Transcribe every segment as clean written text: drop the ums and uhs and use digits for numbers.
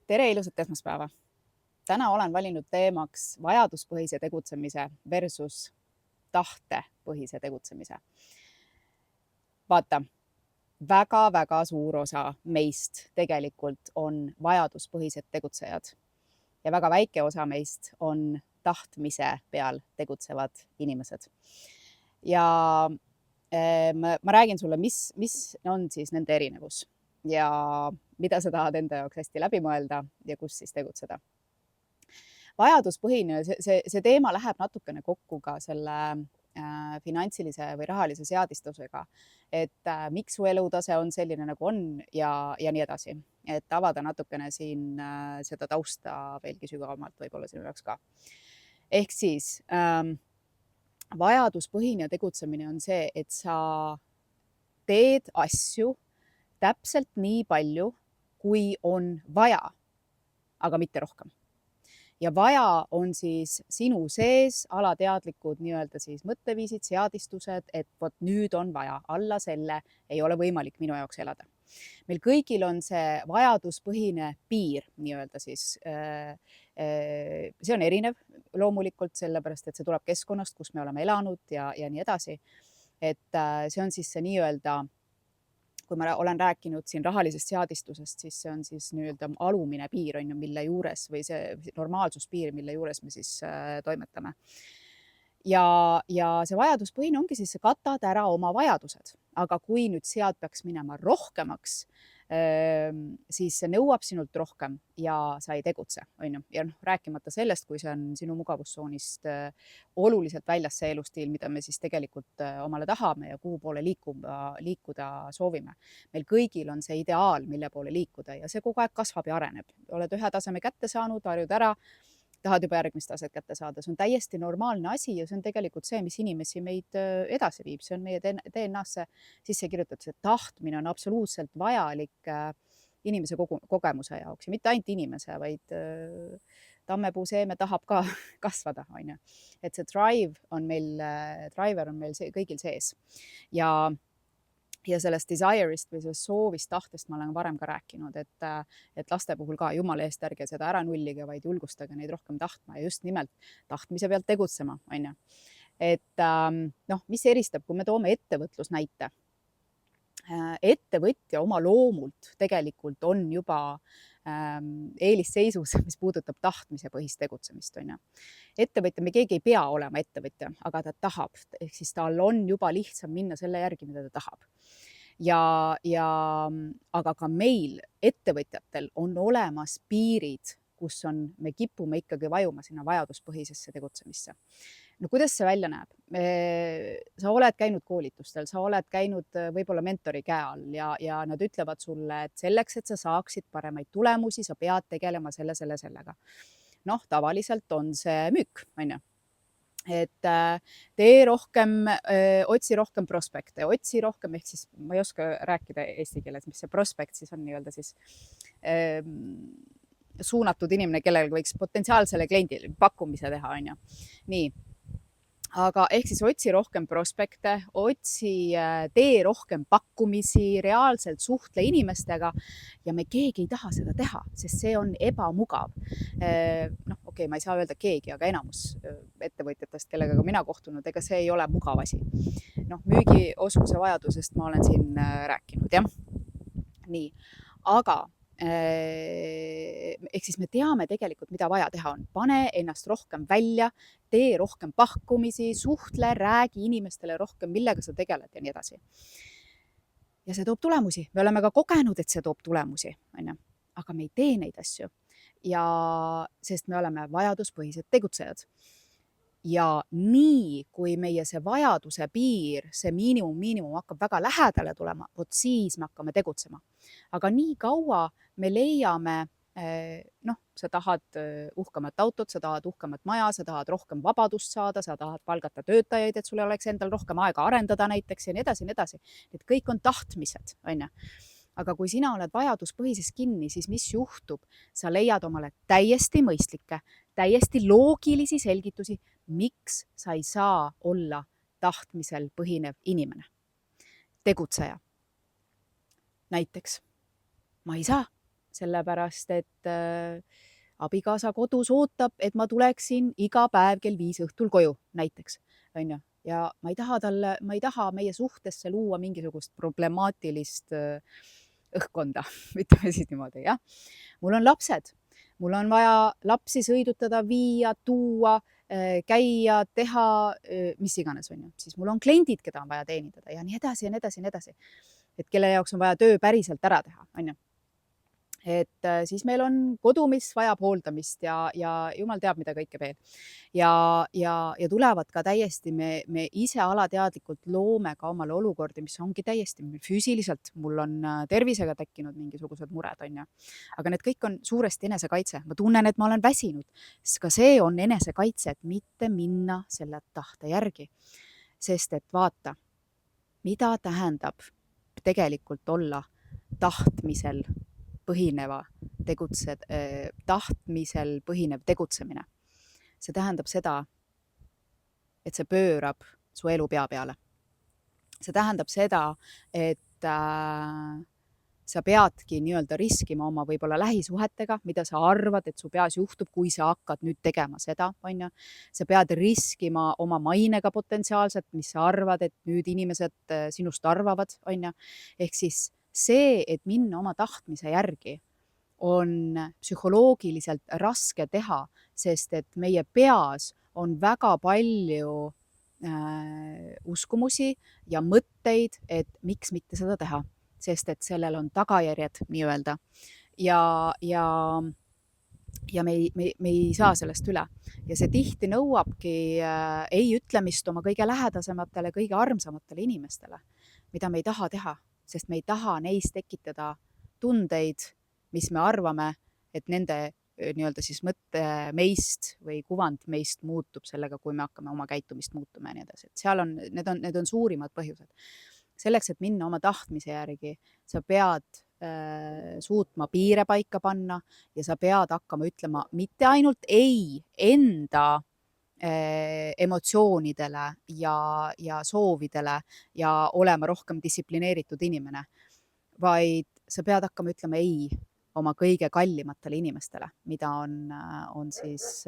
Tere ilusat esmaspäeva! Täna olen valinud teemaks vajaduspõhise tegutsemise versus tahtepõhise tegutsemise. Vaata, väga suur osa meist tegelikult on vajaduspõhised tegutsejad ja väga väike osa meist on tahtmise peal tegutsevad inimesed. Ja ma räägin sulle, mis on siis nende erinevus ja mida sa tahad enda jaoks hästi läbi mõelda ja kus siis tegutseda. Vajaduspõhine, see teema läheb natukene kokku ka selle finantsilise või rahalise seadistusega, et miks su elutase on selline, nagu on ja nii edasi. Et avada natukene siin seda tausta veelgi sügavamalt võib-olla sinu jaoks ka. Ehk siis vajaduspõhine tegutsemine on see, et sa teed asju täpselt nii palju, kui on vaja, aga mitte rohkem. Ja vaja on siis sinu sees alateadlikud nii-öelda siis mõtteviisid, seadistused, et vot nüüd on vaja, alla selle ei ole võimalik minu jaoks elada. Meil kõigil on see vajaduspõhine piir nii-öelda siis. See on erinev loomulikult sellepärast, et see tuleb keskkonnast, kus me oleme elanud ja nii edasi. Et see on siis see nii-öelda, kui ma olen rääkinud siin rahalisest seadistusest, siis see on siis nii-öelda alumine piir, mille juures või see normaalsuspiir, mille juures me siis toimetame. Ja see vajaduspõhine ongi siis, katad ära oma vajadused, aga kui nüüd sealt peaks minema rohkemaks, siis see nõuab sinult rohkem ja sa ei tegutse. Ja rääkimata sellest, kui see on sinu mugavustsoonist oluliselt väljas see elustiil, mida me siis tegelikult omale tahame ja kuhu poole liikuda soovime. Meil kõigil on see ideaal, mille poole liikuda ja see kogu aeg kasvab ja areneb. Oled ühe taseme kätte saanud, harjud ära, tahad juba järgmist taset kätte saada. See on täiesti normaalne asi ja see on tegelikult see, mis inimesi meid edasi viib. See on meie DNA-sse sisse kirjutatud, et tahtmine on absoluutselt vajalik inimese kogemuse jaoks ja mitte ainult inimese, vaid tammepuu seeme tahab ka kasvada. Et see driver on meil kõigil sees. Ja sellest desire'ist või sellest soovist, tahtest ma olen varem ka rääkinud, et laste puhul ka jumala eest ärge seda ära nullige, vaid julgustage neid rohkem tahtma ja just nimelt tahtmise pealt tegutsema. Et mis eristab, kui me toome ettevõtlusnäite. Ettevõtja oma loomult tegelikult on juba eelisseisus, mis puudutab tahtmise põhist tegutsemist. Ettevõtja, me keegi ei pea olema ettevõtja, aga ta tahab, ehk siis tal on juba lihtsam minna selle järgi, mida ta tahab. Aga ka meil ettevõtjatel on olemas piirid, kus me kipume ikkagi vajuma sinna vajaduspõhisesse tegutsemisse. No kuidas see välja näeb? Sa oled käinud koolitustel, sa oled käinud võib-olla mentori käe all ja nad ütlevad sulle, et selleks, et sa saaksid paremaid tulemusi, sa pead tegelema sellega. Tavaliselt on see müük, et tee rohkem, otsi rohkem prospekte, otsi rohkem, ehk siis ma ei oska rääkida eesti keeles, mis see prospekt siis on nii-öelda siis suunatud inimene, kellel võiks potentsiaalsele kliendile pakkumise teha. Nii. Aga ehk siis otsi rohkem prospekte, tee rohkem pakkumisi, reaalselt suhtle inimestega ja me keegi ei taha seda teha, sest see on ebamugav. Okei, ma ei saa öelda keegi, aga enamus ettevõtjatest, kellega mina kohtunud, ega see ei ole mugav asi. Müügioskuse vajadusest ma olen siin rääkinud, jah. Nii, aga ehk siis me teame tegelikult, mida vaja teha on. Pane ennast rohkem välja, tee rohkem pakkumisi, suhtle, räägi inimestele rohkem, millega sa tegeled ja nii edasi. Ja see toob tulemusi. Me oleme ka kogenud, et see toob tulemusi, aga me ei tee neid asju. Sest me oleme vajaduspõhised tegutsejad. Ja nii, kui meie see vajaduse piir, see miinimum hakkab väga lähedale tulema, vot siis me hakkame tegutsema. Aga nii kaua me leiame, sa tahad uhkemat autot, sa tahad uhkemat maja, sa tahad rohkem vabadust saada, sa tahad palgata töötajaid, et sul oleks endal rohkem aega arendada näiteks ja nii edasi. Need kõik on tahtmised, Aga kui sina oled vajaduspõhises kinni, siis mis juhtub? Sa leiad omale täiesti mõistlikke, täiesti loogilisi selgitusi, miks sa ei saa olla tahtmisel põhinev inimene. Tegutseja. Näiteks, ma ei saa, sellepärast et abikaasa kodus ootab, et ma tuleksin iga päev kell 5 õhtul koju näiteks, on ju. Ja ma ei taha meie suhtesse luua mingisugust problemaatilist õhkkonda, ütleme siis niimoodi, jah. Mul on lapsed, mul on vaja lapsi sõidutada, viia, tuua, käia, teha, mis iganes, on ju. Siis mul on kliendid, keda on vaja teenindada ja nii edasi ja nii edasi ja nii edasi. Et kelle jaoks on vaja töö päriselt ära teha, on ju. Et siis meil on kodu, mis vajab hooldamist ja jumal teab, mida kõike veel. Ja tulevad ka täiesti, me ise alateadlikult loome ka omale olukordi, mis ongi täiesti füüsiliselt, mul on tervisega tekkinud mingisugused mured, on ju. Aga need kõik on suuresti enesekaitse. Ma tunnen, et ma olen väsinud. Ka see on enesekaitse, et mitte minna selle tahte järgi. Sest et vaata, mida tähendab tegelikult olla tahtmisel põhinev tegutsemine. See tähendab seda, et see pöörab su elu pea peale. See tähendab seda, et sa peadki nii-öelda riskima oma võib-olla lähisuhetega, mida sa arvad, et su peas juhtub, kui sa hakkad nüüd tegema seda, on ju. Sa pead riskima oma mainega potentsiaalselt, mis sa arvad, et nüüd inimesed sinust arvavad, on ju. Ehk siis see, et minna oma tahtmise järgi, on psühholoogiliselt raske teha, sest et meie peas on väga palju uskumusi ja mõtteid, et miks mitte seda teha, sest et sellel on tagajärjed nii-öelda. Ja me ei saa sellest üle. Ja see tihti nõuabki ei ütlemist oma kõige lähedasematele, kõige armsamatele inimestele, mida me ei taha teha, sest me ei taha neis tekitada tundeid, mis me arvame, et nende nii-öelda siis mõtte meist või kuvand meist muutub sellega, kui me hakkame oma käitumist muutuma ja nii edasi. Et seal on, need on suurimad põhjused. Selleks, et minna oma tahtmise järgi, sa pead suutma piire paika panna ja sa pead hakkama ütlema mitte ainult ei enda emotsioonidele ja soovidele ja olema rohkem distsiplineeritud inimene, vaid sa pead hakkama ütlema ei oma kõige kallimatele inimestele, mida on siis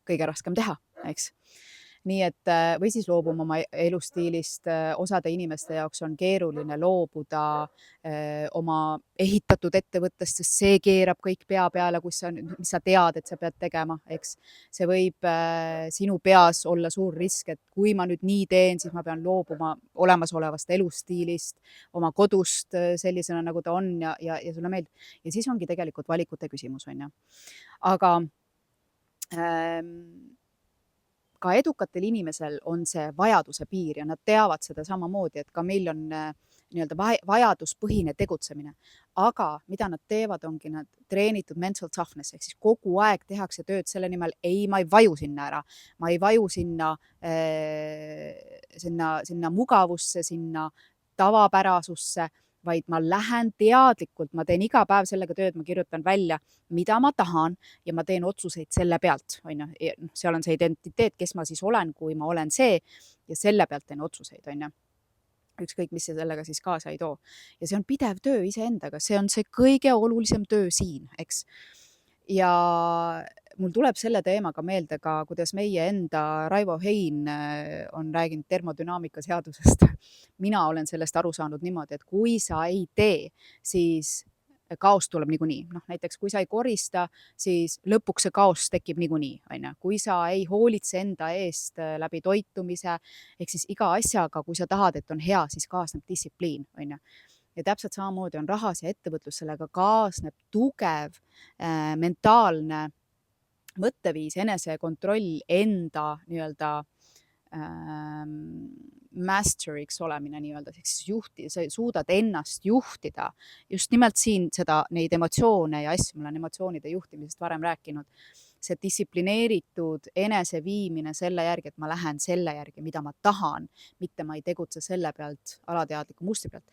kõige raskem teha, eks. Nii et või siis loobuma oma elustiilist. Osade inimeste jaoks on keeruline loobuda oma ehitatud ettevõttest, sest see keerab kõik pea peale, mis sa tead, et sa pead tegema, eks. See võib sinu peas olla suur risk, et kui ma nüüd nii teen, siis ma pean loobuma olemasolevast elustiilist, oma kodust sellisena, nagu ta on ja sulle meeldib. Ja siis ongi tegelikult valikute küsimus, on ju. Aga ka edukatel inimesel on see vajaduse piir ja nad teavad seda samamoodi, et ka meil on nii-öelda vajaduspõhine tegutsemine. Aga mida nad teevad, ongi nad treenitud mental toughness, ehk siis kogu aeg tehakse tööd selle nimel, ei, ma ei vaju sinna ära. Ma ei vaju sinna mugavusse, sinna tavapärasusse, vaid ma lähen teadlikult, ma teen iga päev sellega tööd, ma kirjutan välja, mida ma tahan ja ma teen otsuseid selle pealt, on ju. Seal on see identiteet, kes ma siis olen, kui ma olen see ja selle pealt teen otsuseid, on ju. Ükskõik, mis see sellega siis kaasa ei too. Ja see on pidev töö iseendaga, see on see kõige olulisem töö siin, eks. Ja mul tuleb selle teemaga meelde ka, kuidas meie enda Raivo Hein on rääginud termodünaamika seadusest. Mina olen sellest aru saanud niimoodi, et kui sa ei tee, siis kaos tuleb niikuinii. Näiteks, kui sa ei korista, siis lõpuks see kaos tekib niikuinii, on ju. Kui sa ei hoolitse enda eest läbi toitumise, ehk siis iga asjaga, kui sa tahad, et on hea, siis kaasneb distsipliin, on ju. Ja täpselt samamoodi on rahas ja ettevõtlus, sellega kaasneb tugev mentaalne mõtteviis, enesekontroll, enda nii-öelda master'iks olemine nii-öelda, sa suudad ennast juhtida. Just nimelt siin neid emotsioone ja asju, ma olen emotsioonide juhtimisest varem rääkinud. See distsiplineeritud eneseviimine selle järgi, et ma lähen selle järgi, mida ma tahan, mitte ma ei tegutse selle pealt, alateadliku mustri pealt,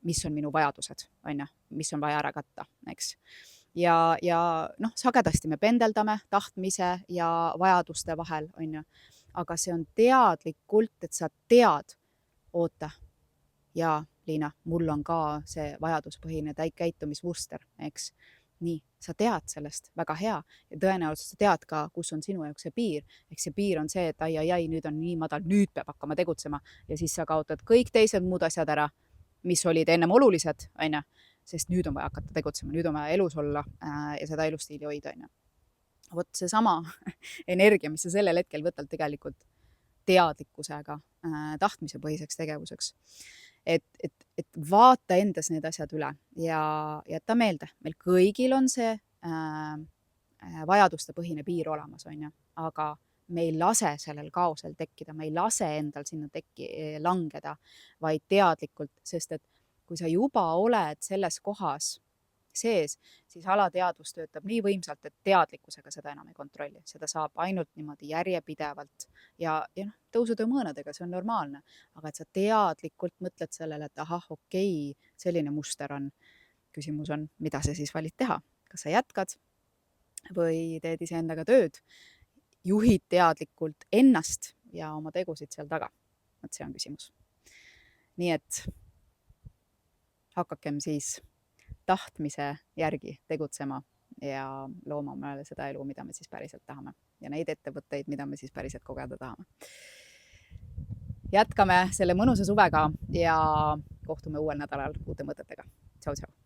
mis on minu vajadused, on ju, mis on vaja ära katta, eks. Ja sagedasti me pendeldame tahtmise ja vajaduste vahel, on ju. Aga see on teadlikult, et sa tead, oota, ja Liina, mul on ka see vajaduspõhine käitumismuster, eks. Nii, sa tead sellest, väga hea, ja tõenäoliselt sa tead ka, kus on sinu jaoks see piir. Ehk see piir on see, et ai, nüüd on nii madal, nüüd peab hakkama tegutsema ja siis sa kaotad kõik teised muud asjad ära, mis olid ennem olulised, on ju, sest nüüd on vaja hakata tegutsema, nüüd on vaja elus olla ja seda elustiili hoida, on ju. Vot seesama energia, mis sa sellel hetkel võtad tegelikult teadlikkusega tahtmise põhiseks tegevuseks. Et vaata endas need asjad üle ja jäta meelde, meil kõigil on see vajaduste põhine piir olemas, on ju, aga me ei lase sellel kaosel tekkida, me ei lase endal sinna langeda, vaid teadlikult, sest et kui sa juba oled selles kohas sees, siis alateadvus töötab nii võimsalt, et teadlikkusega seda enam ei kontrolli. Seda saab ainult niimoodi järjepidevalt ja tõusutõu-mõõnadega, see on normaalne. Aga et sa teadlikult mõtled sellele, et ahah, okei, selline muster on. Küsimus on, mida sa siis valid teha? Kas sa jätkad või teed iseendaga tööd? Juhid teadlikult ennast ja oma tegusid seal taga. Et see on küsimus. Nii et hakakem siis tahtmise järgi tegutsema ja looma meile seda elu, mida me siis päriselt tahame ja neid ettevõtteid, mida me siis päriselt kogeda tahame. Jätkame selle mõnusa suvega ja kohtume uuel nädalal uute mõtetega. Tšau, tšau!